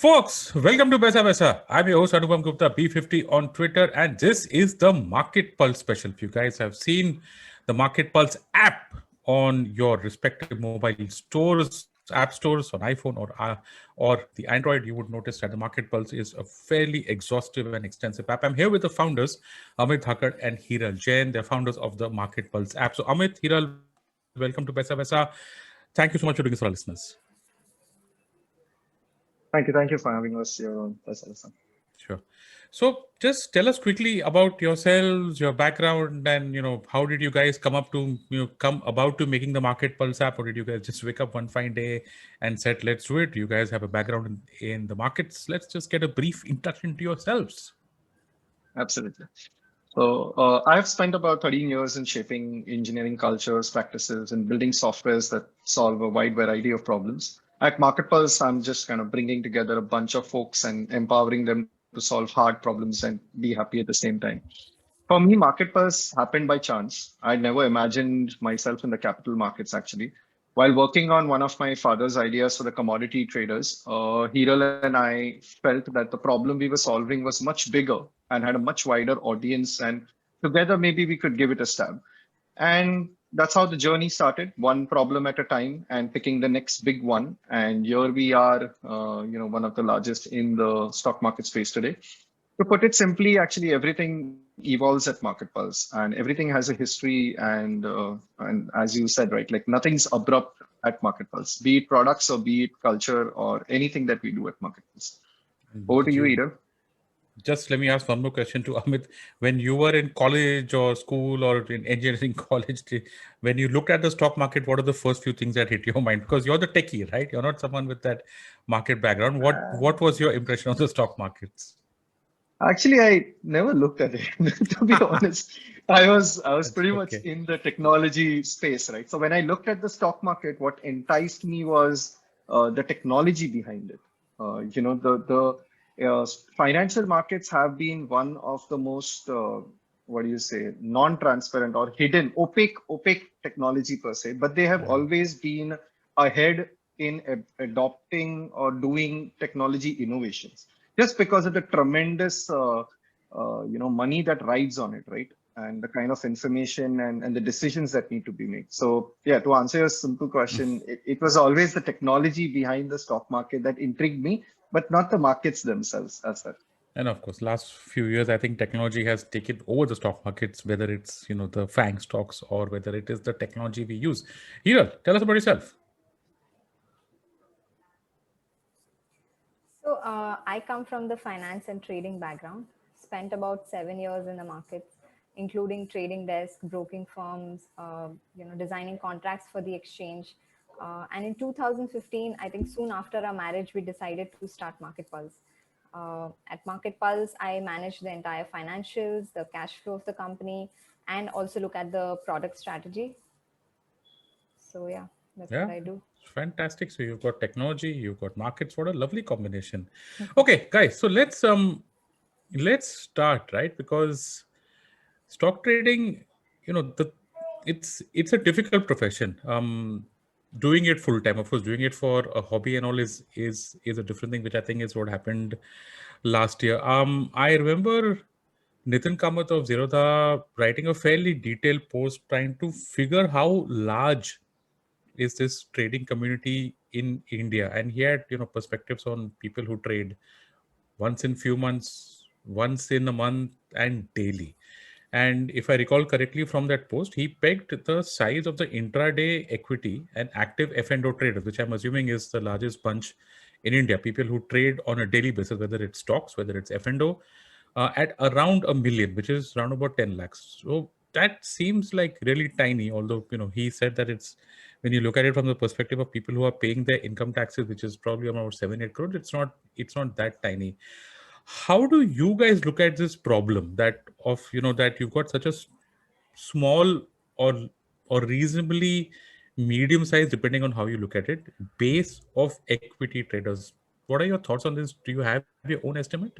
Folks, welcome to Paisa Vaisa. I'm your host Anupam Gupta, B50 on Twitter, and this is the Market Pulse special. If you guys have seen the Market Pulse app on your respective mobile stores, app stores on iPhone or the Android, you would notice that the Market Pulse is a fairly exhaustive and extensive app. I'm here with the founders, Amit Dhakad and Hiral Jain. They're founders of the Market Pulse app. So, Amit, Hiral, welcome to Paisa Vaisa. Thank you so much for doing this for our listeners. Thank you for having us here on Paisa. Sure. So just tell us quickly about yourselves, your background, and how did you guys come up to come about to making the Market Pulse app, or did you guys just wake up one fine day and said, "Let's do it"? You guys have a background in the markets. Let's just get a brief introduction to yourselves. Absolutely. So I've spent about 13 years in shaping engineering cultures, practices, and building softwares that solve a wide variety of problems. At Market Pulse, I'm just kind of bringing together a bunch of folks and empowering them to solve hard problems and be happy at the same time. For me, Market Pulse happened by chance. I never imagined myself in the capital markets actually. While working on one of my father's ideas for the commodity traders, Hiral and I felt that the problem we were solving was much bigger and had a much wider audience, and together maybe we could give it a stab. And that's how the journey started, one problem at a time and picking the next big one. And here we are, one of the largest in the stock market space today. To put it simply, actually everything evolves at Market Pulse, and everything has a history. And as you said, right, like nothing's abrupt at Market Pulse, be it products or be it culture or anything that we do at Market Pulse. Over to Did you, you Ida. just let me ask one more question to Amit? When you were in college or school or in engineering college, when you looked at the stock market, what are the first few things that hit your mind? Because you're the techie, right? You're not someone with that market background. What was your impression of the stock markets? Actually, I never looked at it. To be honest, I was pretty much Okay. in the technology space, right? So when I looked at the stock market, what enticed me was the technology behind it. The financial markets have been one of the most what do you say, non-transparent or hidden, opaque technology per se, but they have Right. always been ahead in adopting or doing technology innovations just because of the tremendous money that rides on it, right? And the kind of information and the decisions that need to be made. So yeah, to answer your simple question, it was always the technology behind the stock market that intrigued me, but not the markets themselves as such. And of course, last few years, I think technology has taken over the stock markets, whether it's the FANG stocks or whether it is the technology we use. Hira, tell us about yourself. I come from the finance and trading background. Spent about 7 years in the markets, including trading desk, broking firms, designing contracts for the exchange. And in 2015, I think soon after our marriage, we decided to start Market Pulse. At Market Pulse, I manage the entire financials, the cash flow of the company, and also look at the product strategy. So yeah, that's what Yeah, I do. fantastic. So you've got technology, you've got markets. What a lovely combination. Okay, guys. So let's start, right? Because stock trading, the it's a difficult profession. Doing it full time, of course, doing it for a hobby and all is a different thing, which I think is what happened last year. I remember Nitin Kamath of Zerodha writing a fairly detailed post trying to figure how large is this trading community in India, and he had perspectives on people who trade once in few months, once in a month, and daily. And if I recall correctly from that post, he pegged the size of the intraday equity and active F&O traders, which I'm assuming is the largest bunch in India, people who trade on a daily basis, whether it's stocks, whether it's F&O, at around a million, which is around about 10 lakhs. So that seems like really tiny, although, he said that it's, when you look at it from the perspective of people who are paying their income taxes, which is probably about 7, 8 crores, it's not that tiny. How do you guys look at this problem that you've got such a small or reasonably medium size, depending on how you look at it, base of equity traders? What are your thoughts on this? Do you have your own estimate?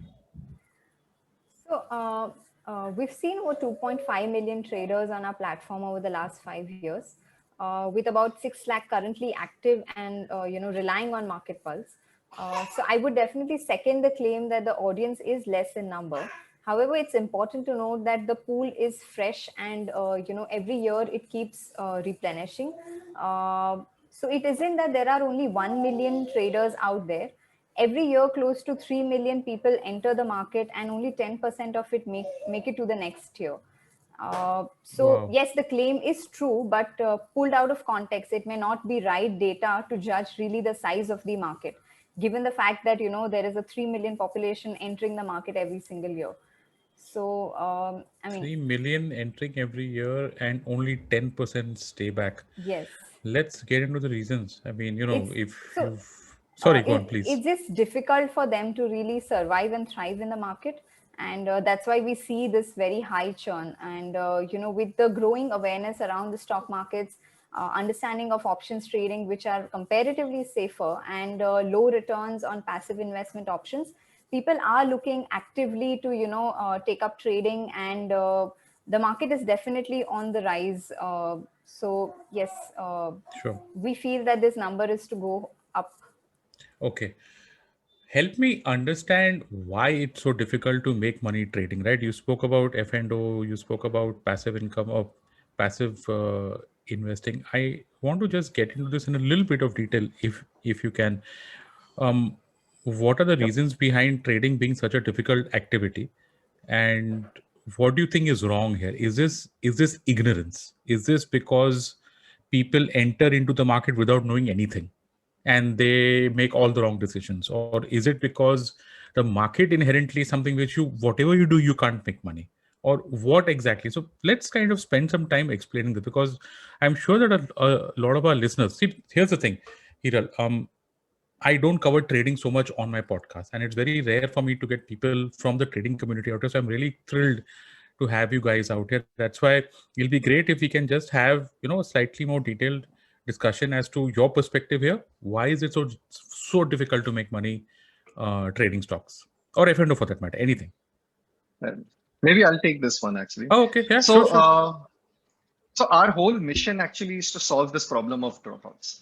We've seen over 2.5 million traders on our platform over the last 5 years, with about 6 lakh currently active and relying on Market Pulse. So I would definitely second the claim that the audience is less in number. However, it's important to note that the pool is fresh and every year it keeps replenishing. So it isn't that there are only 1 million traders out there. Every year, close to 3 million people enter the market, and only 10% of it make it to the next year. So Wow. yes, the claim is true, but pulled out of context, it may not be right data to judge really the size of the market, given the fact that there is a 3 million population entering the market every single year. So I mean, 3 million entering every year and only 10% stay back. yes, Let's get into the reasons. I mean, it's if so you've, sorry, go on, it's please. just difficult for them to really survive and thrive in the market, and that's why we see this very high churn. And with the growing awareness around the stock markets, understanding of options trading, which are comparatively safer, and low returns on passive investment options, people are looking actively to take up trading, and the market is definitely on the rise. So yes, Sure. we feel that this number is to go up. Okay. Help me understand why it's so difficult to make money trading, right? You spoke about F&O, you spoke about passive income or passive investing. I want to just get into this in a little bit of detail, if you can. Um, what are the Yep. reasons behind trading being such a difficult activity, and what do you think is wrong here? Is this ignorance? Is this because people enter into the market without knowing anything and they make all the wrong decisions, or is it because the market inherently is something which you, whatever you do, you can't make money, or what exactly? So let's kind of spend some time explaining this, because I'm sure that a lot of our listeners, see, here's the thing, Hiral, I don't cover trading so much on my podcast, and it's very rare for me to get people from the trading community out here. So I'm really thrilled to have you guys out here. That's why it'll be great if we can just have a slightly more detailed discussion as to your perspective here. Why is it so difficult to make money trading stocks or F&O for that matter? Anything? And maybe I'll take this one actually. Oh, okay, yeah, sure, So, sure. so our whole mission actually is to solve this problem of dropouts.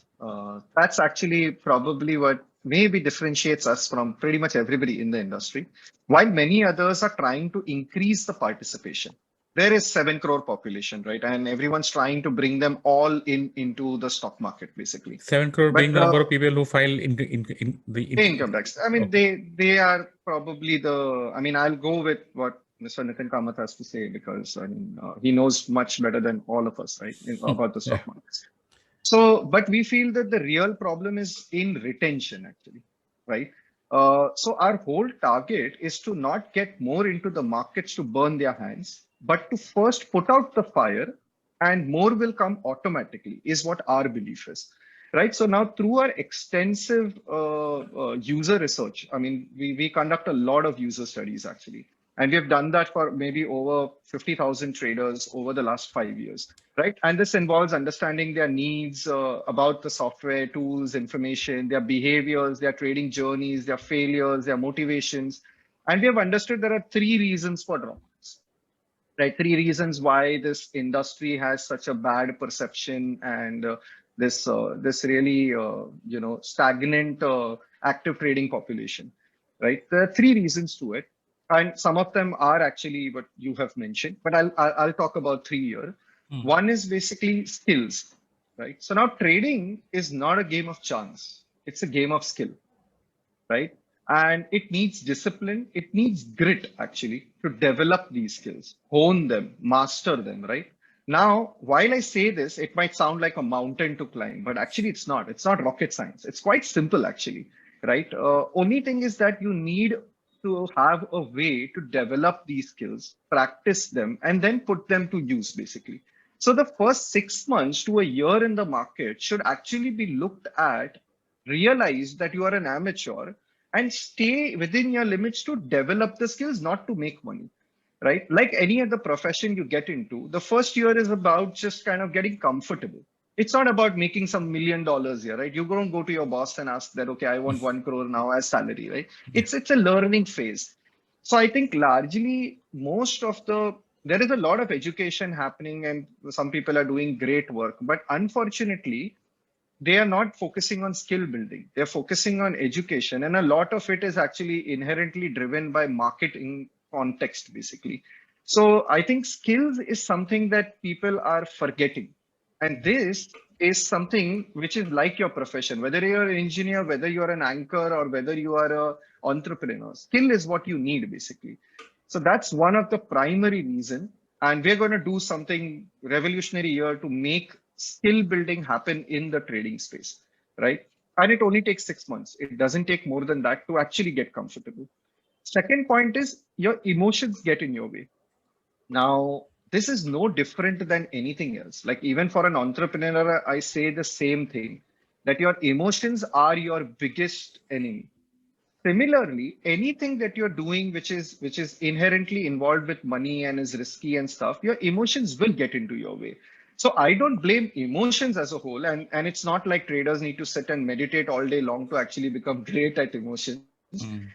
That's actually probably what maybe differentiates us from pretty much everybody in the industry. While many others are trying to increase the participation, there is 7 crore population, right? And everyone's trying to bring them all into the stock market, basically. 7 crore But being the number of people who file in the income tax. I mean, okay. they are probably the. I mean, I'll go with what Mr. Nitin Kamath has to say because I mean he knows much better than all of us, right, about the Yeah, stock markets. So, but we feel that the real problem is in retention, actually, right? So our whole target is to not get more into the markets to burn their hands, but to first put out the fire, and more will come automatically. Is what our belief is. Right. So now through our extensive user research, I mean, we conduct a lot of user studies actually, and we've done that for maybe over 50,000 traders over the last 5 years. Right. And this involves understanding their needs about the software, tools, information, their behaviors, their trading journeys, their failures, their motivations. And we have understood there are 3 reasons for dropouts. Right, 3 reasons why this industry has such a bad perception and this really stagnant active trading population. Right, there are 3 reasons to it, and some of them are actually what you have mentioned, but I'll talk about 3 here. Hmm. One is basically skills. Right, so now trading is not a game of chance; it's a game of skill, right? And it needs discipline, it needs grit actually to develop these skills, hone them, master them, right? Now, while I say this, it might sound like a mountain to climb, but actually it's not. It's not rocket science. It's quite simple actually, right? Only thing is that you need to have a way to develop these skills, practice them, and then put them to use basically. So the first 6 months to a year in the market should actually be looked at, realize that you are an amateur, and stay within your limits to develop the skills, not to make money. Right, like any other profession you get into, the first year is about just kind of getting comfortable. It's not about making some $1 million here, right? You don't go to your boss and ask that, okay, I want 1 crore now as salary, right? Yeah. It's a learning phase. So I think largely most of there is a lot of education happening and some people are doing great work, but unfortunately they are not focusing on skill building. They're focusing on education. And a lot of it is actually inherently driven by marketing context, basically. So I think skills is something that people are forgetting. And this is something which is like your profession, whether you're an engineer, whether you're an anchor, or whether you are a entrepreneur. Skill is what you need, basically. So that's one of the primary reason. And we're going to do something revolutionary here to make skill building happen in the trading space, right? And it only takes 6 months. It doesn't take more than that to actually get comfortable. Second point is your emotions get in your way. Now, this is no different than anything else. Like even for an entrepreneur, I say the same thing, that your emotions are your biggest enemy. Similarly, anything that you're doing which is inherently involved with money and is risky and stuff, your emotions will get into your way. So I don't blame emotions as a whole, and it's not like traders need to sit and meditate all day long to actually become great at emotions.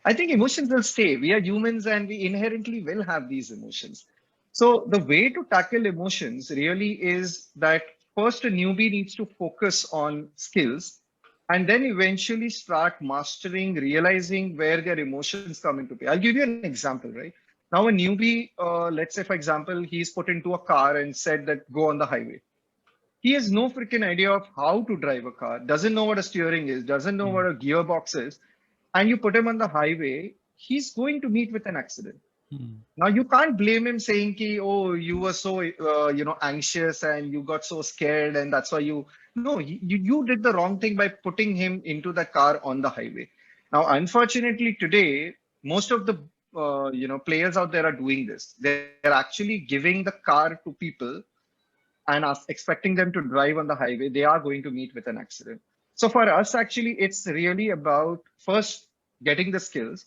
I think emotions will stay. We are humans and we inherently will have these emotions. So the way to tackle emotions really is that first a newbie needs to focus on skills and then eventually start mastering, realizing where their emotions come into play. I'll give you an example, right? Now, a newbie, let's say, for example, he's put into a car and said that go on the highway. He has no freaking idea of how to drive a car, doesn't know what a steering is, doesn't know what a gearbox is. And you put him on the highway, he's going to meet with an accident. Now you can't blame him saying ki, oh, you were so anxious and you got so scared and that's why you. No, you did the wrong thing by putting him into the car on the highway. Now, unfortunately, today most of the players out there are doing this. They're actually giving the car to people and expecting them to drive on the highway. They are going to meet with an accident. So for us, actually, it's really about first getting the skills,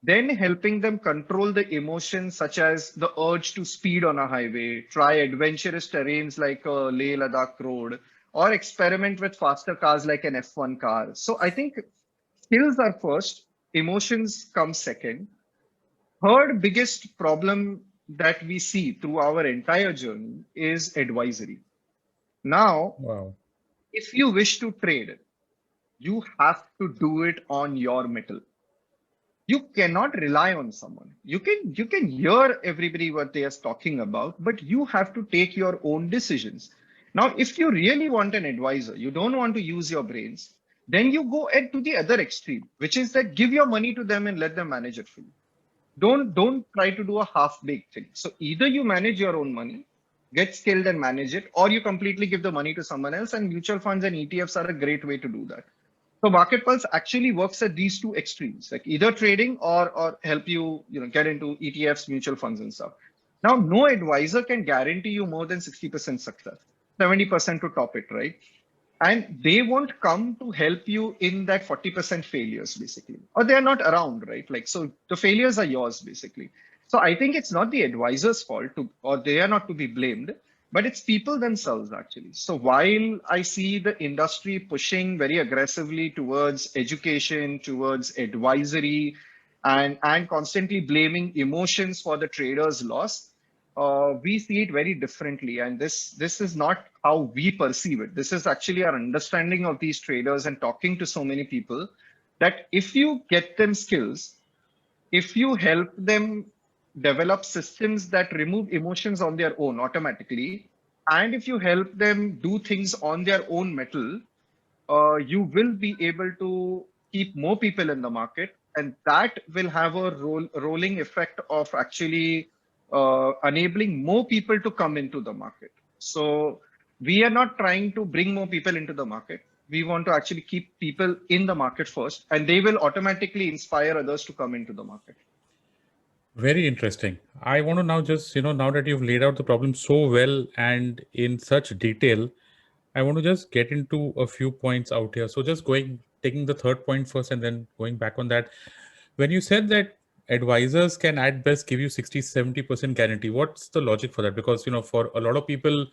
then helping them control the emotions such as the urge to speed on a highway, try adventurous terrains like a Leh Ladakh road, or experiment with faster cars like an F1 car. So I think skills are first, emotions come second. Third biggest problem that we see through our entire journey is advisory. Now, Wow. if you wish to trade, you have to do it on your metal. You cannot rely on someone. You can hear everybody what they are talking about, but you have to take your own decisions. Now, if you really want an advisor, you don't want to use your brains, then you go to the other extreme, which is that give your money to them and let them manage it for you. Don't try to do a half-baked thing. So either you manage your own money, get skilled and manage it, or you completely give the money to someone else, and mutual funds and ETFs are a great way to do that. So Market Pulse actually works at these two extremes, like either trading or help you, get into ETFs, mutual funds and stuff. Now, no advisor can guarantee you more than 60% success, 70% to top it, right? And they won't come to help you in that 40% failures, basically, or they're not around, right? Like, so the failures are yours, basically. So I think it's not the advisor's fault or they are not to be blamed, but it's people themselves, actually. So while I see the industry pushing very aggressively towards education, towards advisory, and constantly blaming emotions for the trader's loss, we see it very differently. And this is not how we perceive it. This is actually our understanding of these traders and talking to so many people, that if you get them skills, if you help them develop systems that remove emotions on their own automatically, and if you help them do things on their own metal, you will be able to keep more people in the market, and that will have a rolling effect of actually enabling more people to come into the market. So we are not trying to bring more people into the market. We want to actually keep people in the market first, and they will automatically inspire others to come into the market. Very interesting. I want to now just, now that you've laid out the problem so well and in such detail, I want to just get into a few points out here. So just taking the third point first and then going back on that. When you said that advisors can at best give you 60-70% guarantee, what's the logic for that? Because, for a lot of people,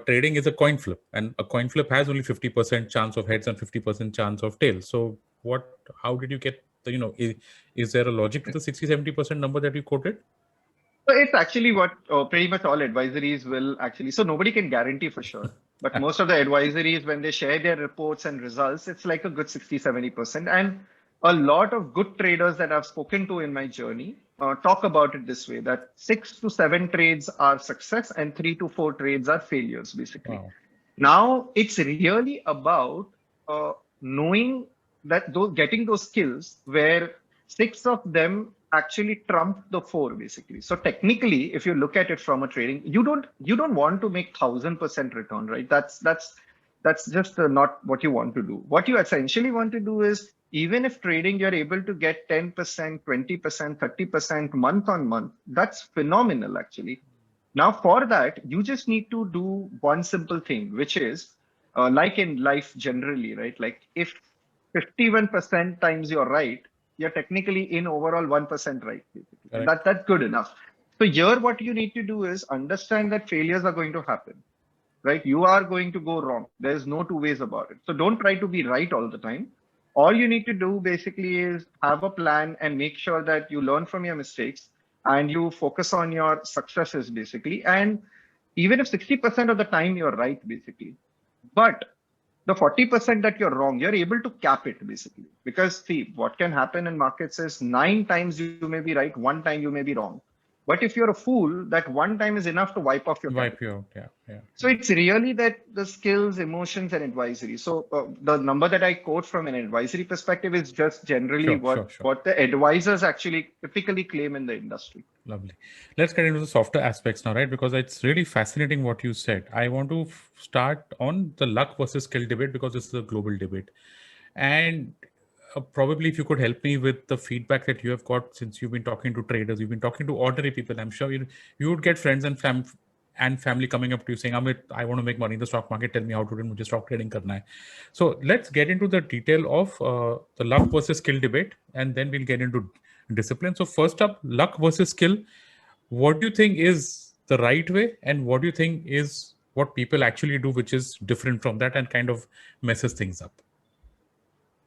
trading is a coin flip, and a coin flip has only 50% chance of heads and 50% chance of tails. So how did you get is there a logic to the 60-70% number that you quoted? So it's actually what pretty much all advisories will actually. So nobody can guarantee for sure. but most of the advisories, when they share their reports and results, it's like a good 60, 70%. And a lot of good traders that I've spoken to in my journey talk about it this way, that 6 to 7 trades are success and 3 to 4 trades are failures, basically. Wow. Now, it's really about knowing that those getting those skills where 6 of them actually trump the 4, basically. So technically, if you look at it from a trading, you don't want to make 1,000% return, right? That's just not what you want to do. What you essentially want to do is, even if trading you're able to get 10%, 20%, 30% month on month, that's phenomenal actually. Now, for that, you just need to do one simple thing, which is like in life generally, right? Like if 51% times you're right, you're technically in overall 1% right. Basically. That's good enough. So here, what you need to do is understand that failures are going to happen, right? You are going to go wrong. There's no two ways about it. So don't try to be right all the time. All you need to do basically is have a plan and make sure that you learn from your mistakes and you focus on your successes, basically. And even if 60% of the time you're right, basically, but the 40% that you're wrong, you're able to cap it, basically. Because see, what can happen in markets is 9 times you may be right, 1 time you may be wrong. But if you're a fool, that 1 time is enough to wipe off your Wipe capital. you out, yeah. So it's really that the skills, emotions, and advisory. So the number that I quote from an advisory perspective is just generally Sure. what the advisors actually typically claim in the industry. Lovely. Let's get into the softer aspects now, right? Because it's really fascinating what you said. I want to start on the luck versus skill debate because this is a global debate. And probably if you could help me with the feedback that you have got since you've been talking to traders, you've been talking to ordinary people. I'm sure you would get friends and family coming up to you saying, Amit, I want to make money in the stock market. Tell me how to do it. Mujhe stock trading karna hai. So let's get into the detail of the luck versus skill debate, and then we'll get into discipline. So first up, luck versus skill. What do you think is the right way, and what do you think is what people actually do, which is different from that and kind of messes things up?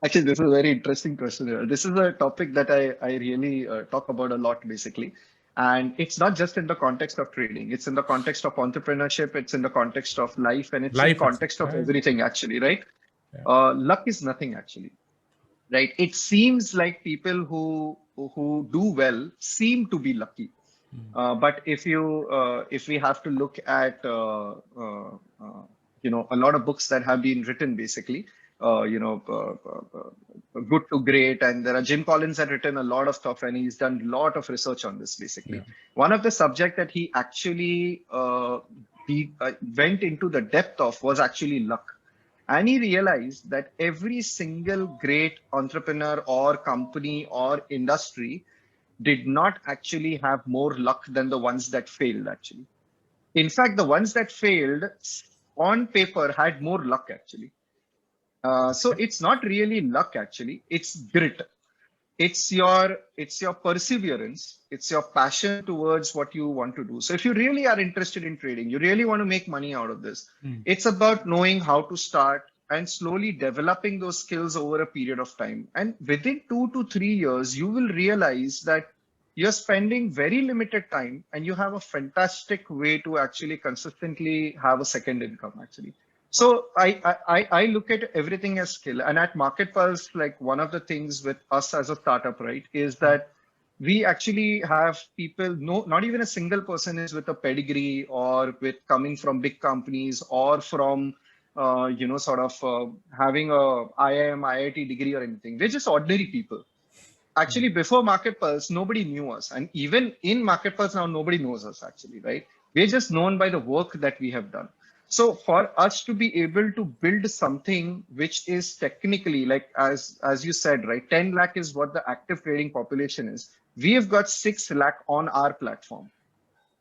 Actually, this is a very interesting question here. This is a topic that I really talk about a lot, basically. And it's not just in the context of trading. It's in the context of entrepreneurship. It's in the context of life. And it's in the context of everything, actually, right? Yeah. Luck is nothing, actually, right? It seems like people who do well seem to be lucky. But if we have to look at, a lot of books that have been written, basically, good to great, and there are Jim Collins had written a lot of stuff, and he's done a lot of research on this, basically. Yeah. One of the subject that he actually went into the depth of was actually luck. And he realized that every single great entrepreneur or company or industry did not actually have more luck than the ones that failed, actually. In fact, the ones that failed on paper had more luck, actually. So it's not really luck, actually. It's grit. It's your perseverance. It's your passion towards what you want to do. So if you really are interested in trading, you really want to make money out of this. It's about knowing how to start and slowly developing those skills over a period of time. And within 2 to 3 years, you will realize that you're spending very limited time and you have a fantastic way to actually consistently have a second income, actually. So I look at everything as skill. And at Market Pulse, like one of the things with us as a startup, right, is that we actually have people, not even a single person is with a pedigree or with coming from big companies or from, having a IIM, IIT degree or anything. We're just ordinary people. Actually, before Market Pulse, nobody knew us. And even in Market Pulse now, nobody knows us, actually, right? We're just known by the work that we have done. So for us to be able to build something which is technically, like as you said, right, 10 lakh is what the active trading population is. We have got 6 lakh on our platform.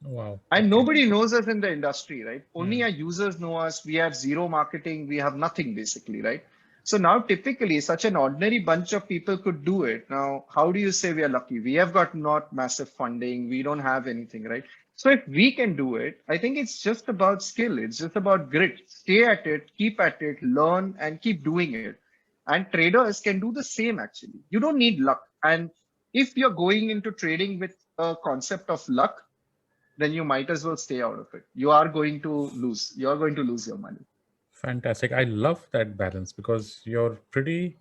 Wow. And nobody knows us in the industry, right? Only our users know us. We have zero marketing. We have nothing, basically, right? So now typically such an ordinary bunch of people could do it. Now, how do you say we are lucky? We have got not massive funding. We don't have anything, right? So if we can do it, I think it's just about skill. It's just about grit. Stay at it, keep at it, learn and keep doing it. And traders can do the same, actually. You don't need luck. And if you're going into trading with a concept of luck, then you might as well stay out of it. You are going to lose. You're going to lose your money. Fantastic. I love that balance because you're pretty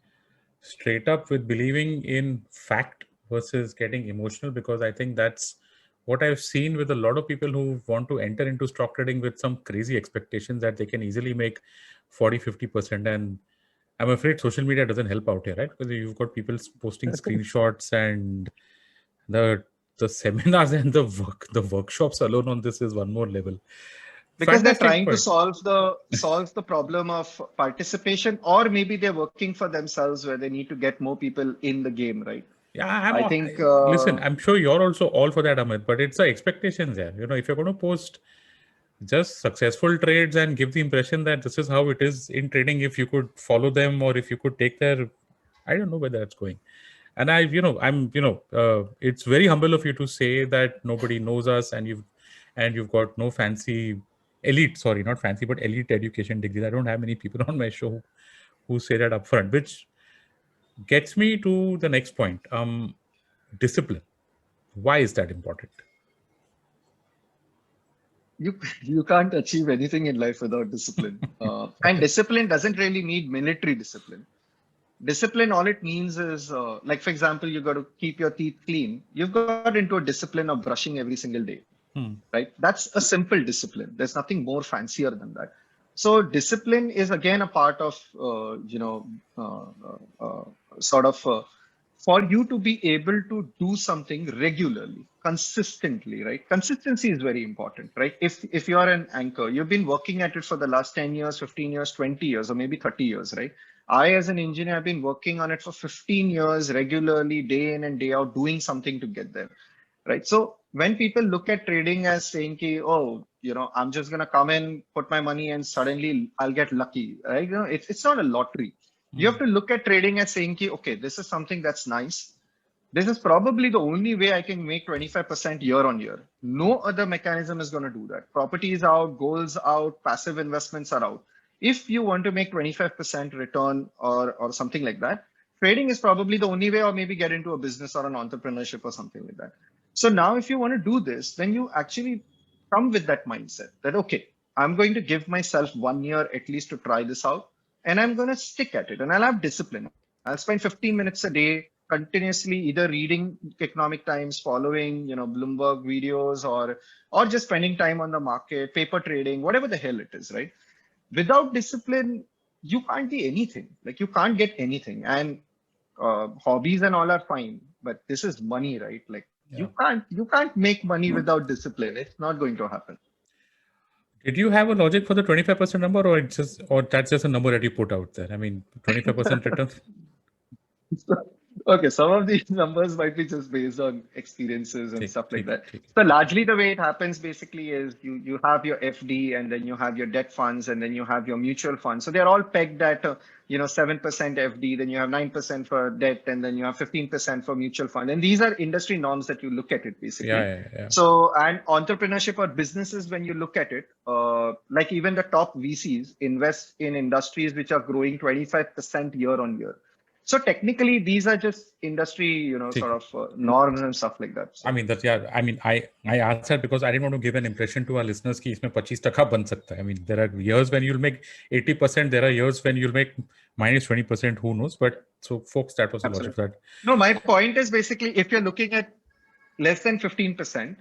straight up with believing in fact versus getting emotional, because I think that's what I've seen with a lot of people who want to enter into stock trading with some crazy expectations that they can easily make 40-50%. And I'm afraid social media doesn't help out here, right? Because you've got people posting screenshots, and the the seminars and the workshops alone on this is one more level. Because they're Fantastic trying to point. solve the problem of participation, or maybe they're working for themselves where they need to get more people in the game, right? Yeah, I think listen, I'm sure you're also all for that, Amit, but it's the expectations there. If you're going to post just successful trades and give the impression that this is how it is in trading, if you could follow them or if you could take their, I don't know where that's going. And it's very humble of you to say that nobody knows us, and you've got no fancy elite, sorry, not fancy, but elite education degrees. I don't have many people on my show who say that upfront, which gets me to the next point. Discipline. Why is that important? you can't achieve anything in life without discipline. And discipline doesn't really need military discipline. Discipline, all it means is, like, for example, you got to keep your teeth clean. You've got into a discipline of brushing every single day, right? That's a simple discipline. There's nothing more fancier than that. So discipline is again a part of, sort of, for you to be able to do something regularly, consistently, right? Consistency is very important, right? If you are an anchor, you've been working at it for the last 10 years, 15 years, 20 years, or maybe 30 years, right? I, as an engineer, have been working on it for 15 years regularly, day in and day out, doing something to get there, right? So when people look at trading as saying, ki, oh, I'm just going to come in, put my money, and suddenly I'll get lucky, right? It's not a lottery. You have to look at trading as saying, ki, okay, this is something that's nice. This is probably the only way I can make 25% year on year. No other mechanism is going to do that. Property is out, gold's out, passive investments are out. If you want to make 25% return or something like that, trading is probably the only way, or maybe get into a business or an entrepreneurship or something like that. So now if you want to do this, then you actually come with that mindset that, okay, I'm going to give myself 1 year at least to try this out, and I'm going to stick at it, and I'll have discipline. I'll spend 15 minutes a day continuously either reading economic times, following, Bloomberg videos, or just spending time on the market, paper trading, whatever the hell it is, right? Without discipline, you can't be anything. Like, you can't get anything. And hobbies and all are fine, but this is money, right? Like, you can't make money without discipline. It's not going to happen. Did you have a logic for the 25% number, or that's just a number that you put out there? I mean, 25% return. Okay, some of these numbers might be just based on experiences and stuff like that. Take. So largely the way it happens basically is you have your FD, and then you have your debt funds, and then you have your mutual funds. So they're all pegged at 7% FD, then you have 9% for debt, and then you have 15% for mutual fund. And these are industry norms that you look at it basically. Yeah. So, and entrepreneurship or businesses, when you look at it, like even the top VCs invest in industries which are growing 25% year on year. So technically, these are just industry, sort of norms and stuff like that. So. I mean, I asked that because I didn't want to give an impression to our listeners that इसमें 25% बन सकता है. I mean, there are years when you'll make 80%. There are years when you'll make minus 20%. Who knows? But so, folks, that was the logic for that. No, my point is basically, if you're looking at less than 15%,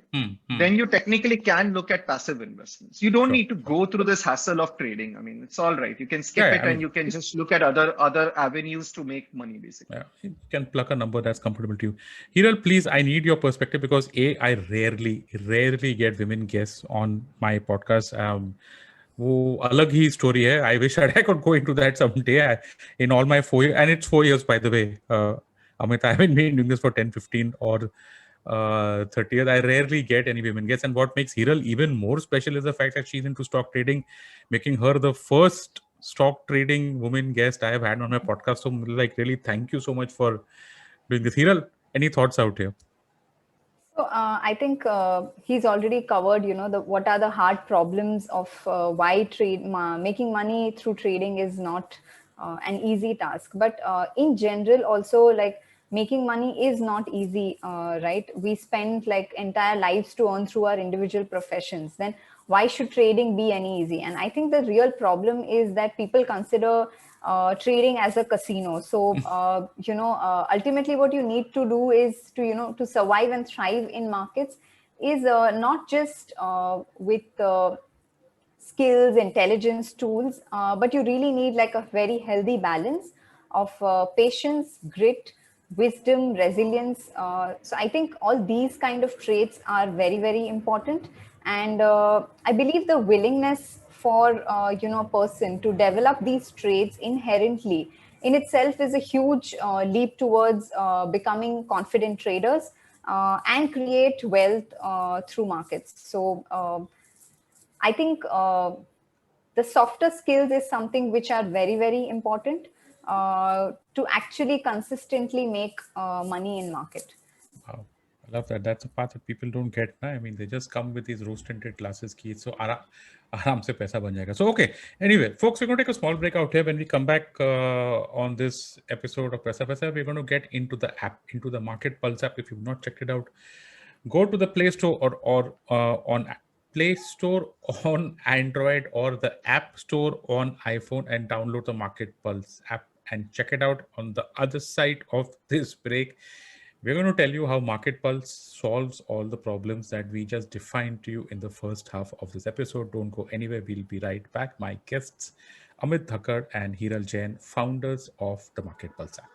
then you technically can look at passive investments. You don't need to go through this hassle of trading. I mean, it's all right. You can skip it, and you can just look at other avenues to make money, basically. Yeah, you can pluck a number that's comfortable to you. Hiral, please, I need your perspective, because I rarely get women guests on my podcast. वो अलग ही story है. I wish I could go into that someday. In all my 4 years, and it's 4 years, by the way, Amit, I haven't been doing this for 10, 15 or 30 years. I rarely get any women guests, and what makes Hiral even more special is the fact that she's into stock trading, making her the first stock trading woman guest I have had on my podcast. So, like, really, thank you so much for doing this. Hiral, any thoughts out here? So I think he's already covered, what are the hard problems of why making money through trading is not an easy task. But in general, also, like, making money is not easy, right? We spend like entire lives to earn through our individual professions. Then why should trading be any easy? And I think the real problem is that people consider trading as a casino. So ultimately what you need to do is to to survive and thrive in markets is not just with skills, intelligence, tools, but you really need like a very healthy balance of patience, grit, wisdom, resilience. So I think all these kind of traits are very, very important. And I believe the willingness for a person to develop these traits inherently in itself is a huge leap towards becoming confident traders and create wealth through markets. So I think the softer skills is something which are very, very important to actually consistently make money in market. Wow. I love that. That's a part that people don't get. Na? I mean, they just come with these rose-tinted glasses ki so aram se paisa ban jayega. So, okay. Anyway, folks, we're going to take a small break out here. When we come back on this episode of Paisa Vaisa, we're going to get into the app, into the Market Pulse app. If you've not checked it out, go to the Play Store or on Play Store on Android or the App Store on iPhone and download the Market Pulse app and check it out. On the other side of this break, we're going to tell you how Market Pulse solves all the problems that we just defined to you in the first half of this episode. Don't go anywhere. We'll be right back. My guests, Amit Dhakad and Hiral Jain, founders of the Market Pulse app.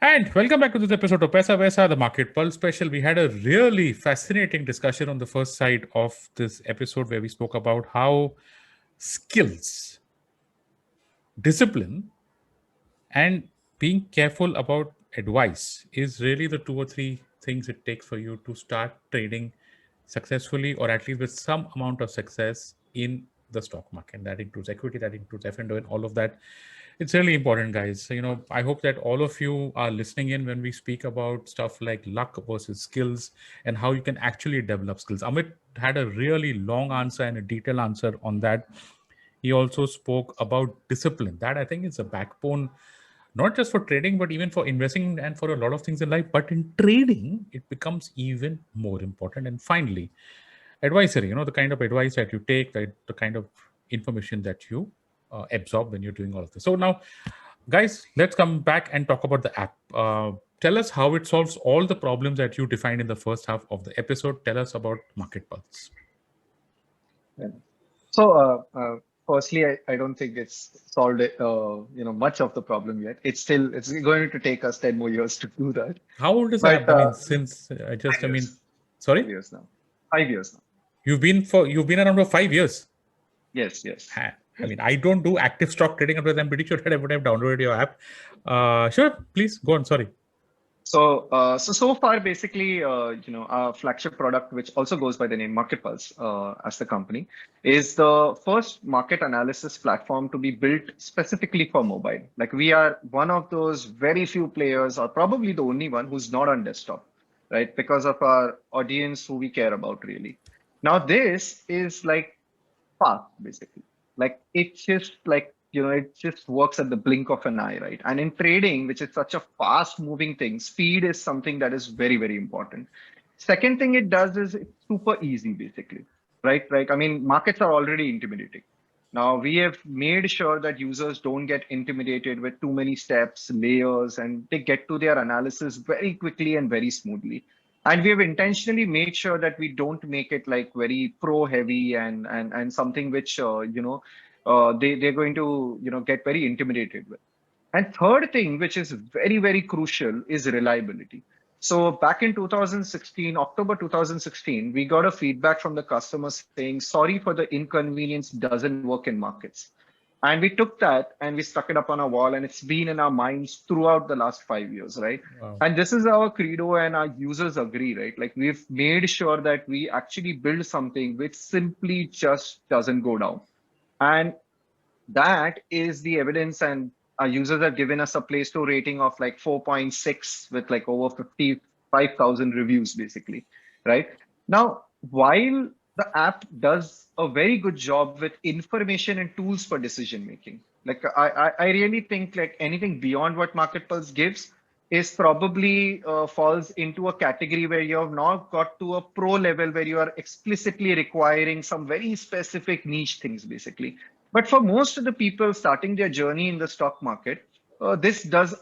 And welcome back to this episode of Paisa Vaisa, the Market Pulse special. We had a really fascinating discussion on the first side of this episode where we spoke about how skills, discipline, and being careful about advice is really the 2 or 3 things it takes for you to start trading successfully, or at least with some amount of success in the stock market. That includes equity, that includes F&O, and all of that. It's really important, guys. So, I hope that all of you are listening in when we speak about stuff like luck versus skills and how you can actually develop skills. Amit had a really long answer and a detailed answer on that. He also spoke about discipline. That I think is a backbone, not just for trading, but even for investing and for a lot of things in life. But in trading, it becomes even more important. And finally, advisory, the kind of advice that you take, the kind of information that you absorb when you're doing all of this. So now, guys, let's come back and talk about the app. Tell us how it solves all the problems that you defined in the first half of the episode. Tell us about Market Pulse. Yeah. So, firstly, I don't think it's solved much of the problem yet. It's going to take us 10 more years to do that. How old is the But app? I mean, since sorry, 5 years now. 5 years now. You've been around for 5 years. Yes. I mean, I don't do active stock trading, but I'm pretty sure that I would have downloaded your app. Sure, please go on. Sorry. So far, basically, our flagship product, which also goes by the name Market Pulse, as the company, is the first market analysis platform to be built specifically for mobile. Like, we are one of those very few players, or probably the only one, who's not on desktop, right? Because of our audience who we care about, really. Now, this is like fast, basically. Like, it's just like, it just works at the blink of an eye, right? And in trading, which is such a fast moving thing, speed is something that is very, very important. Second thing it does is it's super easy, basically, right? Like, I mean, markets are already intimidating. Now, we have made sure that users don't get intimidated with too many steps, layers, and they get to their analysis very quickly and very smoothly. And we have intentionally made sure that we don't make it like very pro heavy and something which they're going to get very intimidated with. And third thing, which is very, very crucial, is reliability. So back in 2016, October 2016, we got a feedback from the customers saying, sorry for the inconvenience, doesn't work in markets. And we took that and we stuck it up on our wall, and it's been in our minds throughout the last 5 years, right? Wow. And this is our credo, and our users agree, right? Like, we've made sure that we actually build something which simply just doesn't go down. And that is the evidence, and our users have given us a Play Store rating of like 4.6 with like over 55,000 reviews, basically, right? Now, while the app does a very good job with information and tools for decision making, like I really think like anything beyond what Market Pulse gives is probably falls into a category where you have not got to a pro level where you are explicitly requiring some very specific niche things, basically. But for most of the people starting their journey in the stock market, this has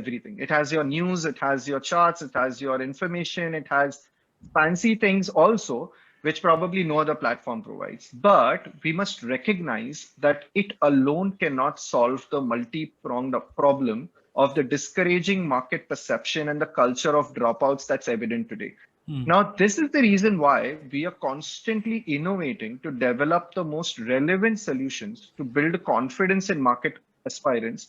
everything. It has your news, it has your charts, it has your information, it has fancy things also, which probably no other platform provides. But we must recognize that it alone cannot solve the multi-pronged problem of the discouraging market perception and the culture of dropouts that's evident today. Now, this is the reason why we are constantly innovating to develop the most relevant solutions to build confidence in market aspirants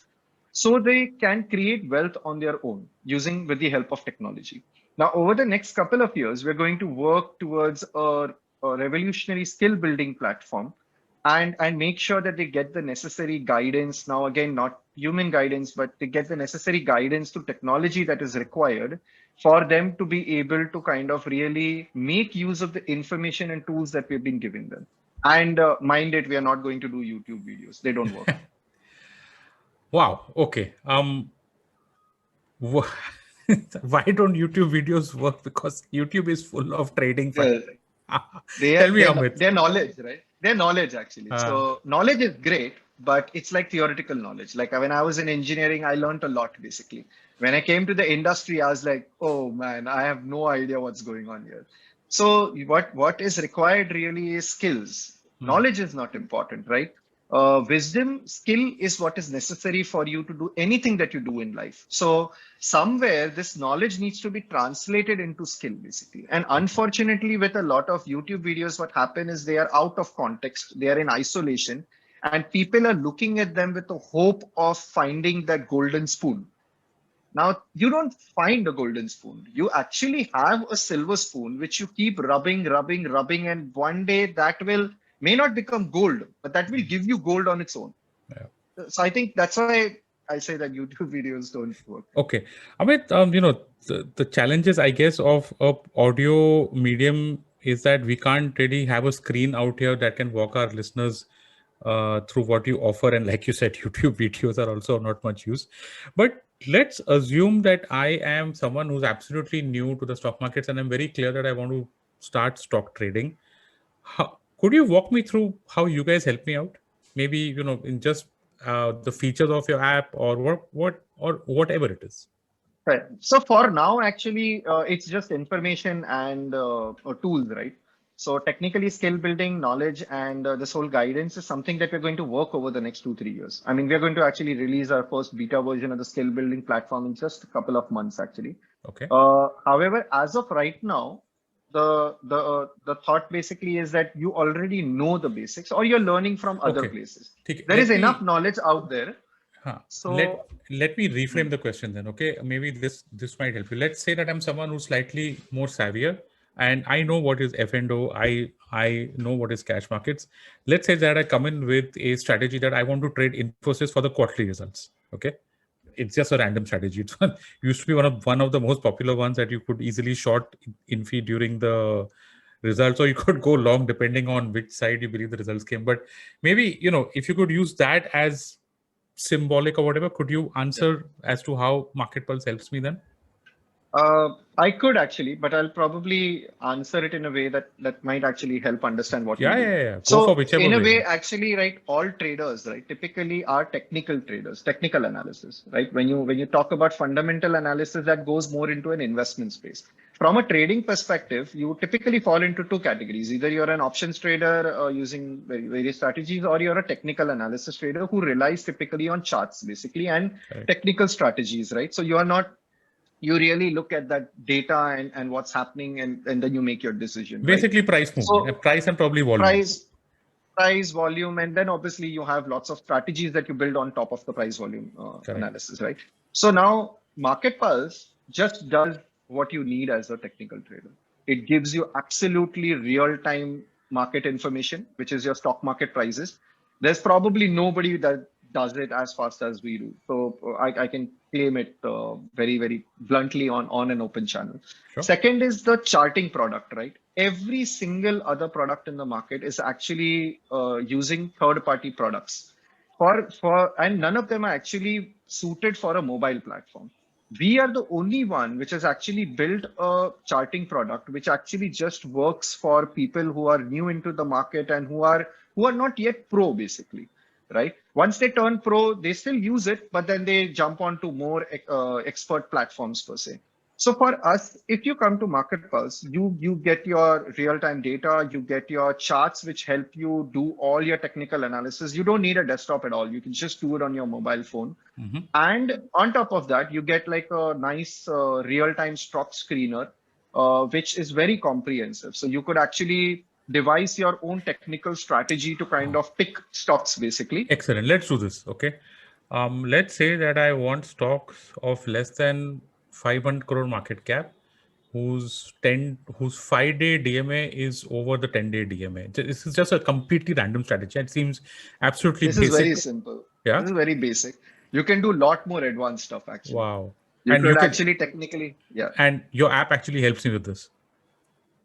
so they can create wealth on their own using with the help of technology. Now, over the next couple of years, we're going to work towards a revolutionary skill building platform and make sure that they get the necessary guidance. Now, again, not human guidance, but they get the necessary guidance to technology that is required for them to be able to kind of really make use of the information and tools that we've been giving them. And mind it, we are not going to do YouTube videos. They don't work. Wow. Okay. Why don't YouTube videos work? Because YouTube is full of trading. Well, Tell me, Amit. their knowledge, right? Their knowledge, actually. So knowledge is great, but it's like theoretical knowledge. Like when I was in engineering, I learned a lot, basically. When I came to the industry, I was like, oh man, I have no idea what's going on here. So what is required really is skills. Knowledge is not important, right? Wisdom, skill is what is necessary for you to do anything that you do in life. So somewhere this knowledge needs to be translated into skill, basically. And unfortunately, with a lot of YouTube videos, what happen is they are out of context, they are in isolation, and people are looking at them with the hope of finding that golden spoon. Now, you don't find a golden spoon. You actually have a silver spoon, which you keep rubbing, and one day that may not become gold, but that will give you gold on its own. Yeah. So I think that's why I say that YouTube videos don't work. Okay. Amit, the challenges, I guess, of audio medium is that we can't really have a screen out here that can walk our listeners through what you offer. And like you said, YouTube videos are also not much use. But let's assume that I am someone who's absolutely new to the stock markets and I'm very clear that I want to start stock trading. Could you walk me through how you guys help me out? Maybe, in just the features of your app or whatever it is. Right. So for now, actually, it's just information and tools, right? So technically skill building, knowledge, and this whole guidance is something that we're going to work over the next 2-3 years. I mean, we're going to actually release our first beta version of the skill building platform in just a couple of months, actually. Okay. However, as of right now, the thought basically is that you already know the basics or you're learning from other places. There is enough knowledge out there. So let me reframe the question then. Okay, maybe this might help you. Let's say that I'm someone who's slightly more savvier and I know what is F&O. I know what is cash markets. Let's say that I come in with a strategy that I want to trade Infosys for the quarterly results. Okay, it's just a random strategy. It used to be one of the most popular ones that you could easily short Infi during the results, or you could go long depending on which side you believe the results came. But maybe, if you could use that as symbolic or whatever, could you answer as to how Market Pulse helps me then? I could actually, but I'll probably answer it in a way that might actually help understand what you do. Yeah. Go so for whichever in a way, actually, right, all traders, right, typically are technical traders, technical analysis, right? When you talk about fundamental analysis, that goes more into an investment space. From a trading perspective, you typically fall into two categories. Either you're an options trader using various strategies, or you're a technical analysis trader who relies typically on charts, basically, and technical strategies, right? So you really look at that data and what's happening, and then you make your decision. Basically, right? price movement, so, price and probably volume. Price, volume, and then obviously you have lots of strategies that you build on top of the price volume analysis, right? So now Market Pulse just does what you need as a technical trader. It gives you absolutely real-time market information, which is your stock market prices. There's probably nobody that does it as fast as we do. So I can claim it very, very bluntly on an open channel. Sure. Second is the charting product, right? Every single other product in the market is actually using third-party products and none of them are actually suited for a mobile platform. we are the only one which has actually built a charting product which actually just works for people who are new into the market and who are not yet pro, basically, right? Once they turn pro, they still use it, but then they jump on to more expert platforms per se. So for us, if you come to Market Pulse, you get your real-time data, you get your charts which help you do all your technical analysis. You don't need a desktop at all. You can just do it on your mobile phone. Mm-hmm. And on top of that, you get like a nice real-time stock screener, which is very comprehensive. So you could actually devise your own technical strategy to kind of pick stocks, basically. Excellent. Let's do this. Okay. Let's say that I want stocks of less than 500 crore market cap, whose 5-day DMA is over the 10-day DMA. This is just a completely random strategy. It seems absolutely This is basic. very simple. Yeah. This is very basic. You can do a lot more advanced stuff, actually. Wow. You And you could can, actually technically, yeah. and your app actually helps me with this.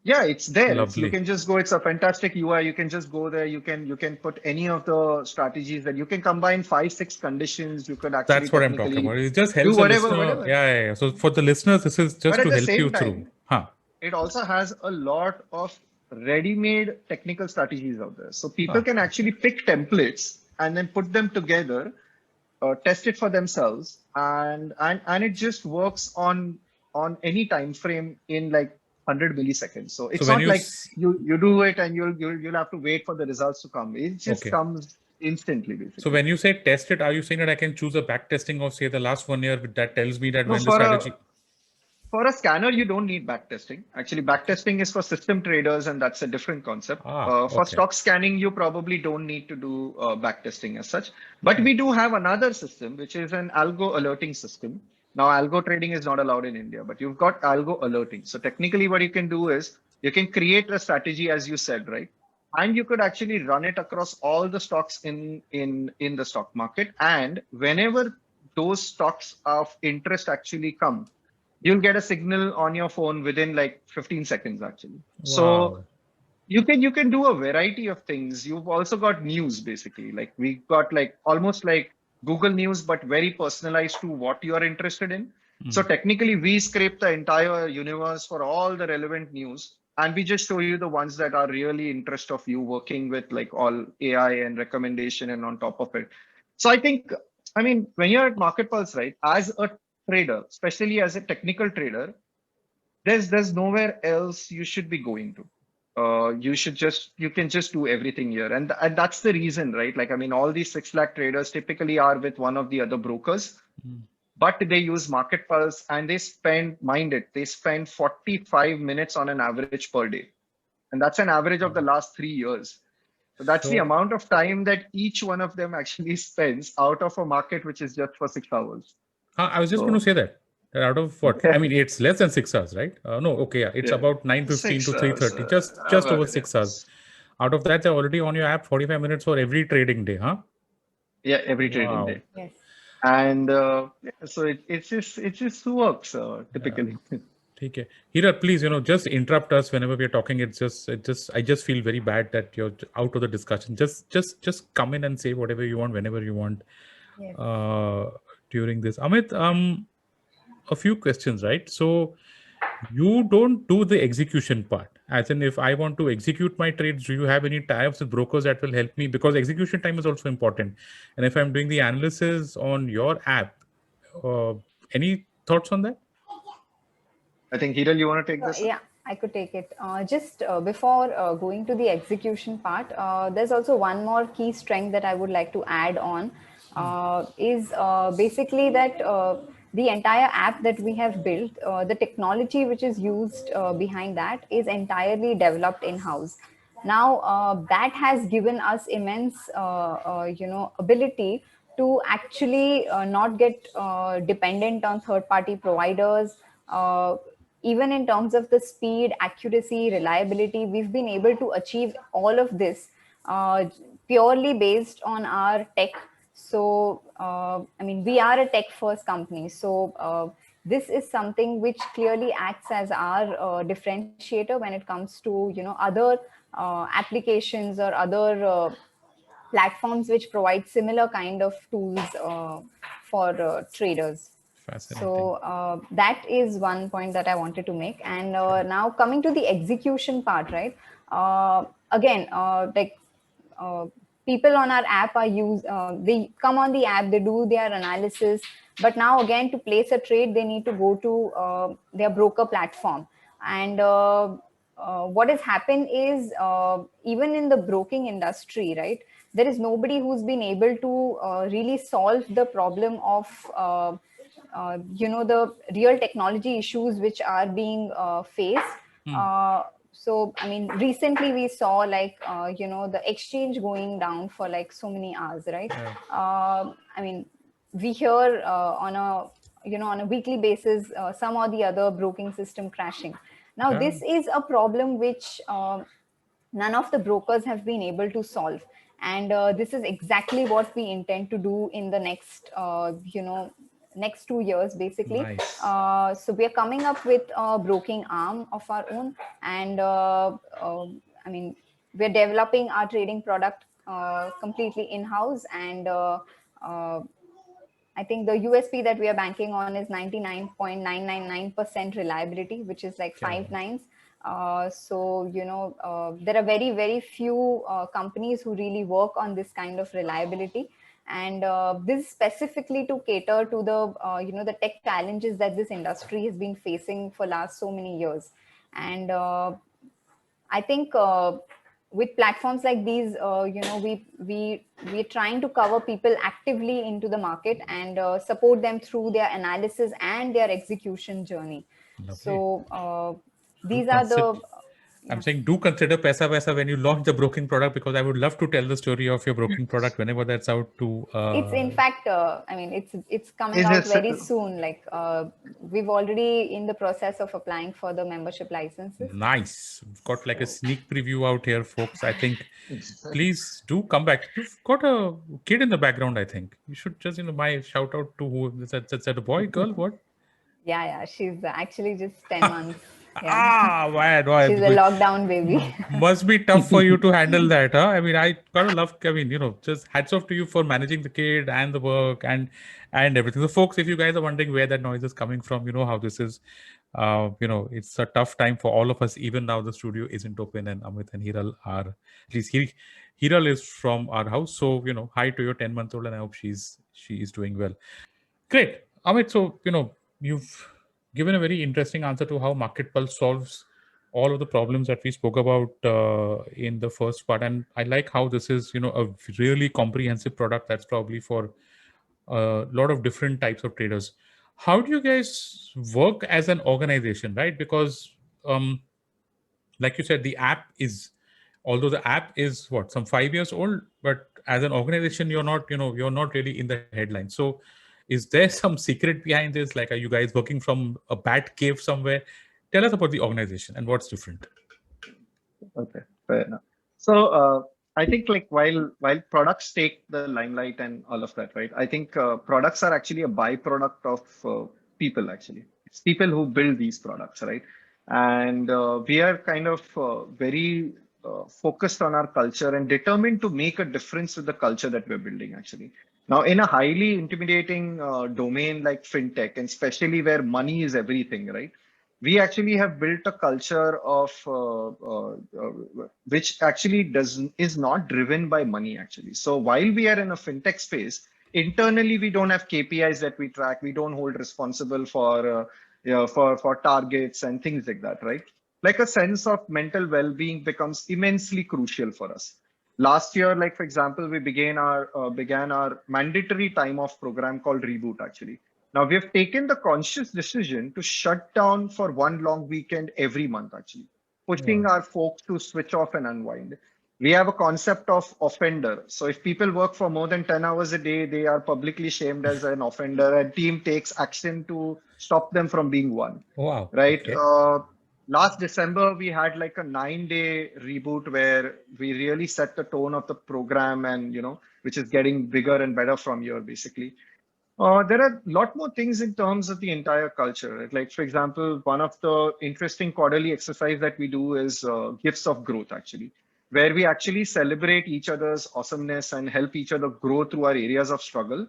Yeah, it's there. You Lovely. can just go. It's a fantastic UI. You can just go there. You can put any of the strategies that you can combine 5, 6 conditions. You could actually That's what I'm talking technically about. It just do helps a whatever, listener. whatever. Yeah. So for the listeners, this is But just at to the help you same through. time, Huh. it also has a lot of ready-made technical strategies out there. So people Ah. can actually pick templates and then put them together, test it for themselves, and it just works on any time frame in like 100 milliseconds. So So it's when not you, like you do it and you'll have to wait for the results to come. It just okay. comes instantly, So basically. when you say test it, are you saying that I can choose a back testing of say the last 1 year that tells me that No, when the for a strategy? For a scanner, you don't need backtesting. Actually, backtesting is for system traders, and that's a different concept. For Okay. stock scanning, you probably don't need to do backtesting as such. But Okay. we do have another system, which is an algo alerting system. Now, algo trading is not allowed in India, but you've got algo alerting. So technically, what you can do is you can create a strategy, as you said, right? And you could actually run it across all the stocks in the stock market. And whenever those stocks of interest actually come, you'll get a signal on your phone within like 15 seconds, actually. So Wow. you can do a variety of things. You've also got news, basically. Like we got like almost like Google News, but very personalized to what you are interested in. So Mm. technically, we scrape the entire universe for all the relevant news, and we just show you the ones that are really interest of you working with like all AI and recommendation and on top of it. So I mean, when you're at Market Pulse, right, as a trader, especially as a technical trader, there's nowhere else you should be going to. You can just do everything here, and that's the reason, right? Like I mean, all these 6 lakh traders typically are with one of the other brokers, Mm. but they use Market Pulse and they spend 45 minutes on an average per day, and that's an average of the Wow. last 3 years. So that's the So amount of time that each one of them actually spends out of a market which is just for 6 hours. I was just going to So say that. Out of what? I mean, it's less than 6 hours, right? No, okay, yeah, it's yeah, about 9:15 six to three hours. thirty, just over 6 hours. Out of that, they're already on your app 45 minutes for every trading day, huh? Yeah, every trading Wow. day. Yes. And yeah, so it just works Yeah. typically. Okay. Hira, please, just interrupt us whenever we're talking. I just feel very bad that you're out of the discussion. Just come in and say whatever you want, whenever you want, Yes. uh, during this. Amit, a few questions, right? So you don't do the execution part. As in, if I want to execute my trades, do you have any tie-ups with brokers that will help me? Because execution time is also important. And if I'm doing the analysis on your app, uh, any thoughts on that? I think Hiral, you want to take this up? Yeah, I could take it. Just before going to the execution part, there's also one more key strength that I would like to add on. Is basically that the entire app that we have built, the technology which is used behind that is entirely developed in house. Now that has given us immense ability to actually not get dependent on third party providers. Even in terms of the speed, accuracy, reliability, we've been able to achieve all of this purely based on our tech. So I mean, we are a tech first company, so this is something which clearly acts as our differentiator when it comes to other applications or other platforms which provide similar kind of tools for traders. Fascinating. So that is one point that I wanted to make. And now coming to the execution part, right? Again, like uh, people on our app they come on the app, they do their analysis, but now again to place a trade, they need to go to their broker platform. And what has happened is even in the broking industry, right? There is nobody who's been able to really solve the problem of the real technology issues which are being faced. So I mean, recently we saw like the exchange going down for like so many hours, right? I mean, we hear on a weekly basis some or the other broking system crashing. Now Yeah. this is a problem which none of the brokers have been able to solve. And this is exactly what we intend to do in the next 2 years, basically. Nice. So we are coming up with a broking arm of our own. And I mean, we're developing our trading product completely in-house. And I think the USP that we are banking on is 99.999% reliability, which is like Yeah. 5 nines. There are very, very few companies who really work on this kind of reliability. And this is specifically to cater to the tech challenges that this industry has been facing for last so many years. And I think with platforms like these, we're trying to cover people actively into the market and support them through their analysis and their execution journey. Lovely. So Do these are consider, the I'm yeah. saying do consider Paisa Vaisa when you launch the broking product, because I would love to tell the story of your broking product whenever that's out to. It's in fact, I mean, it's coming Is out it? very soon. Like we've already in the process of applying for the membership licenses. Nice. We've got like a So sneak preview out here, folks. I think please do come back. You've got a kid in the background, I think. You should just, my shout out to who is that a boy, girl, what? yeah, she's actually just 10 months. Yeah, Man, she's a lockdown baby. must be tough for you to handle that, huh? I mean, I gotta love, I mean, just hats off to you for managing the kid and the work and everything. So, folks, if you guys are wondering where that noise is coming from, you know how this is. It's a tough time for all of us. Even now, the studio isn't open, and Amit and Hiral are, at least Hiral is from our house. So, hi to your 10-month-old, and I hope she is doing well. Great. Amit, so, you've given a very interesting answer to how Market Pulse solves all of the problems that we spoke about in the first part. And I like how this is, a really comprehensive product that's probably for a lot of different types of traders. How do you guys work as an organization, right? Because, like you said, although the app is some 5 years old, but as an organization, you're not really in the headlines. So is there some secret behind this? Like, are you guys working from a bat cave somewhere? Tell us about the organization and what's different. Okay, fair enough. So I think like while products take the limelight and all of that, right? I think products are actually a byproduct of people. Actually, it's people who build these products, right? And we are kind of very focused on our culture and determined to make a difference with the culture that we're building. Actually, now in a highly intimidating domain like fintech, and especially where money is everything, right? We actually have built a culture of which actually is not driven by money actually. So while we are in a fintech space, internally we don't have KPIs that we track. We don't hold responsible for targets and things like that, right? Like a sense of mental well-being becomes immensely crucial for us. Last year, like for example, we began our mandatory time off program called Reboot actually. Now we have taken the conscious decision to shut down for one long weekend every month, actually, pushing Wow. our folks to switch off and unwind. We have a concept of offender. So if people work for more than 10 hours a day, they are publicly shamed as an offender, and team takes action to stop them from being one. Wow. Right? Okay. Last December, we had like a 9-day reboot where we really set the tone of the program, and which is getting bigger and better from here, basically. There are a lot more things in terms of the entire culture. Right? Like, for example, one of the interesting quarterly exercise that we do is gifts of growth, actually, where we actually celebrate each other's awesomeness and help each other grow through our areas of struggle.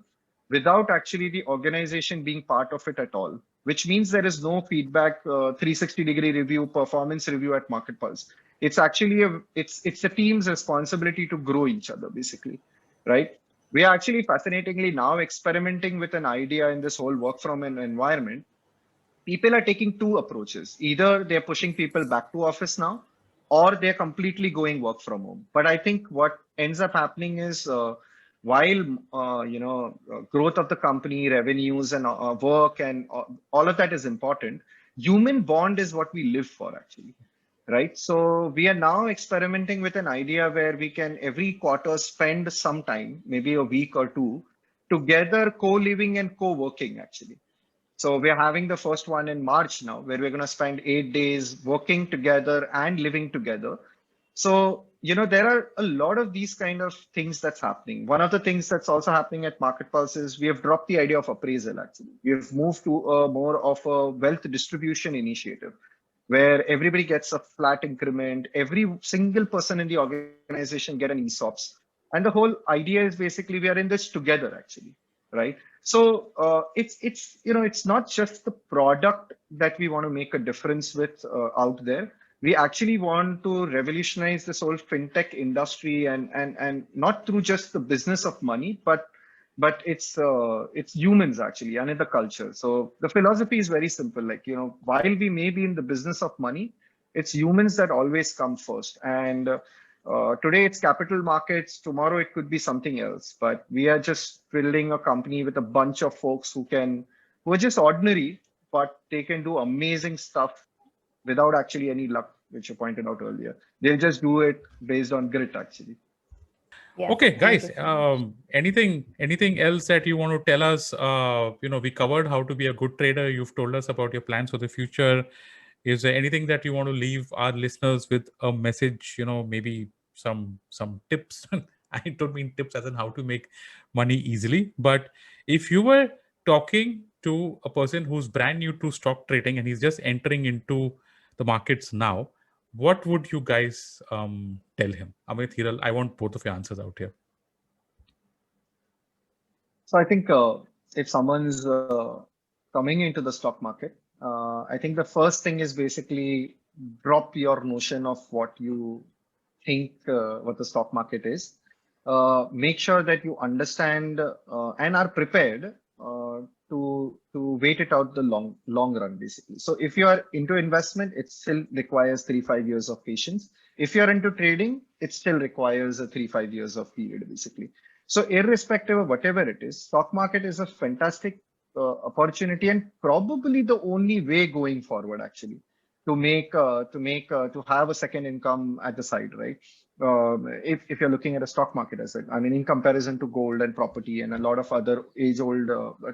without actually the organization being part of it at all, which means there is no feedback, 360-degree review, performance review at Market Pulse. It's actually it's a team's responsibility to grow each other, basically, right? We are actually fascinatingly now experimenting with an idea in this whole work from an environment. People are taking two approaches. Either they're pushing people back to office now, or they're completely going work from home. But I think what ends up happening is, while growth of the company, revenues, and work, and all of that is important, human bond is what we live for, actually, right? So we are now experimenting with an idea where we can every quarter spend some time, maybe a week or two, together co-living and co-working, actually. So we're having the first one in March now, where we're going to spend 8 days working together and living together. So, there are a lot of these kind of things that's happening. One of the things that's also happening at Market Pulse is we have dropped the idea of appraisal, actually. We have moved to a more of a wealth distribution initiative, where everybody gets a flat increment. Every single person in the organization get an ESOPs. And the whole idea is basically we are in this together, actually, right? So it's not just the product that we want to make a difference with out there. We actually want to revolutionize this whole fintech industry, and not through just the business of money, but it's humans, actually, and in the culture. So the philosophy is very simple. Like, while we may be in the business of money, it's humans that always come first. And today it's capital markets, tomorrow it could be something else. But we are just building a company with a bunch of folks who are just ordinary, but they can do amazing stuff without actually any luck, which you pointed out earlier. They'll just do it based on grit, actually. Yes, Okay, thank guys, you so much. anything else that you want to tell us? We covered how to be a good trader. You've told us about your plans for the future. Is there anything that you want to leave our listeners with a message? Maybe some tips. I don't mean tips as in how to make money easily, but if you were talking to a person who's brand new to stock trading and he's just entering into the markets now, what would you guys tell him? Amit, Hiral, I want both of your answers out here. So I think if someone's coming into the stock market, I think the first thing is basically drop your notion of what you think what the stock market is. Make sure that you understand and are prepared to wait it out the long run, basically. So if you are into investment, it still requires 3-5 years of patience. If you're into trading, it still requires a 3-5 years of period, basically. So irrespective of whatever it is, stock market is a fantastic opportunity, and probably the only way going forward, actually, to have a second income at the side, right? If you're looking at a stock market as I mean, in comparison to gold and property and a lot of other age-old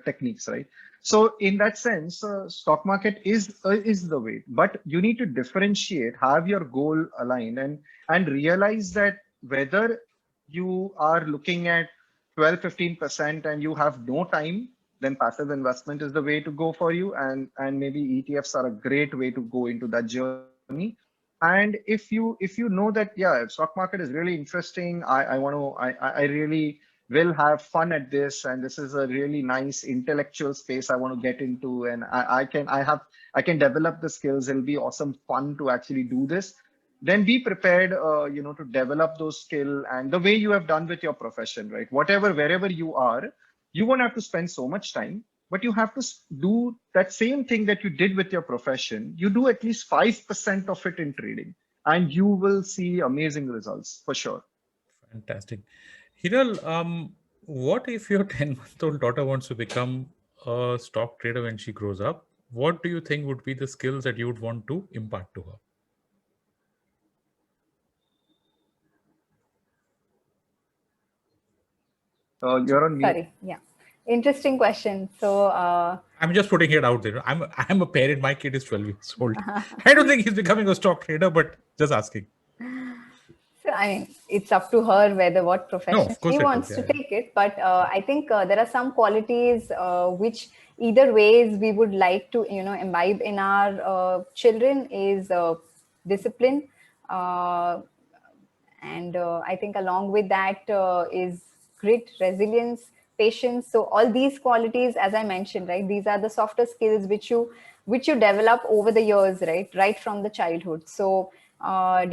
techniques, right? So in that sense, stock market is the way, but you need to differentiate, have your goal aligned, and realize that whether you are looking at 12-15% and you have no time, then passive investment is the way to go for you, and maybe ETFs are a great way to go into that journey. And if you know that, yeah, stock market is really interesting, I really will have fun at this, and this is a really nice intellectual space I want to get into, and I can develop the skills, it'll be awesome fun to actually do this, then be prepared to develop those skill, and the way you have done with your profession, right? Wherever you are, you won't have to spend so much time, but you have to do that same thing that you did with your profession. You do at least 5% of it in trading, and you will see amazing results for sure. Fantastic. Hiral, what if your 10-month-old daughter wants to become a stock trader when she grows up? What do you think would be the skills that you would want to impart to her? You're on mute. Sorry, yeah. Interesting question. So, I'm just putting it out there. I'm a parent. My kid is 12 years old. I don't think he's becoming a stock trader, but just asking. so I mean, it's up to her whether what No, profession of course she it is. wants Yeah, to yeah. take it. But I think there are some qualities which either ways we would like to, imbibe in our children is discipline. And I think along with that is grit, resilience, patience. So all these qualities, as I mentioned, right, these are the softer skills which you develop over the years, right from the childhood. So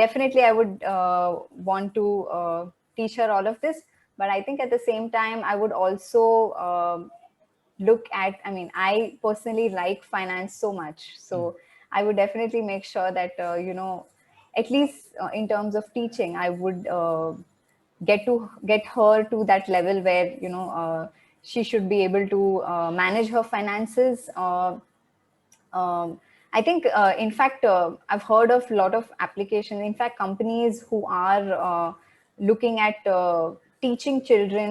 definitely I would want to teach her all of this. But I think at the same time, I would also look at, I mean, I personally like finance so much. So I would definitely make sure that, at least in terms of teaching, I would get her to that level where, she should be able to manage her finances. I think, in fact, I've heard of a lot of applications. In fact, companies who are looking at teaching children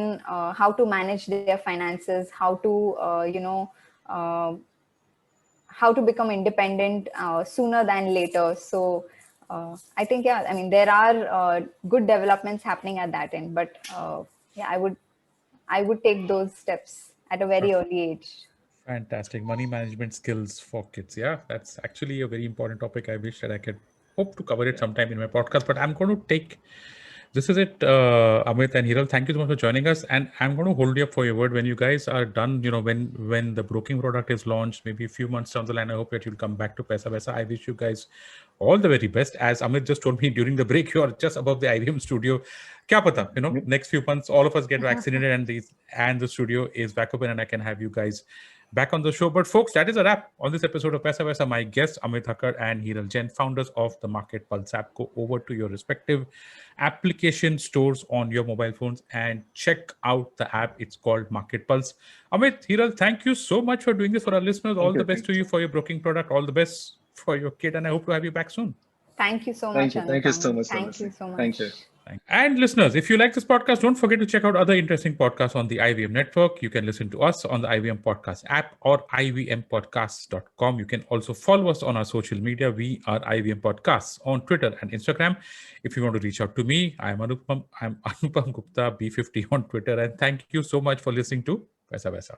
how to manage their finances, how to, uh, how to become independent sooner than later. So I think, yeah, I mean, there are good developments happening at that end. But yeah, I would take those steps at a very early age. Fantastic. Money management skills for kids. Yeah, that's actually a very important topic. I wish that I could hope to cover it sometime in my podcast, but I'm going to take this is it, Amit and Hiral. Thank you so much for joining us. And I'm going to hold you up for your word when you guys are done. When the broking product is launched, maybe a few months down the line, I hope that you'll come back to Paisa Vaisa. I wish you guys all the very best. As Amit just told me during the break, you are just above the IBM studio. Kya pata, next few months, all of us get vaccinated and the studio is back open and I can have you guys back on the show. But folks, that is a wrap on this episode of Paisa Vaisa. My guests, Amit Dhakad and Hiral Jain, founders of the Market Pulse app. Go over to your respective application stores on your mobile phones and check out the app. It's called Market Pulse. Amit, Hiral, thank you so much for doing this for our listeners. All the best to you for your broking product. All the best for your kid. And I hope to have you back soon. Thank you so much, Thank you. Thank you so Anupam. much, Thank you so much. Thank you. And listeners, if you like this podcast, don't forget to check out other interesting podcasts on the IVM network. You can listen to us on the IVM Podcast app or ivmpodcasts.com. You can also follow us on our social media. We are IVM Podcasts on Twitter and Instagram. If you want to reach out to me, I'm Anupam Gupta, B50 on Twitter. And thank you so much for listening to Paisa Vaisa.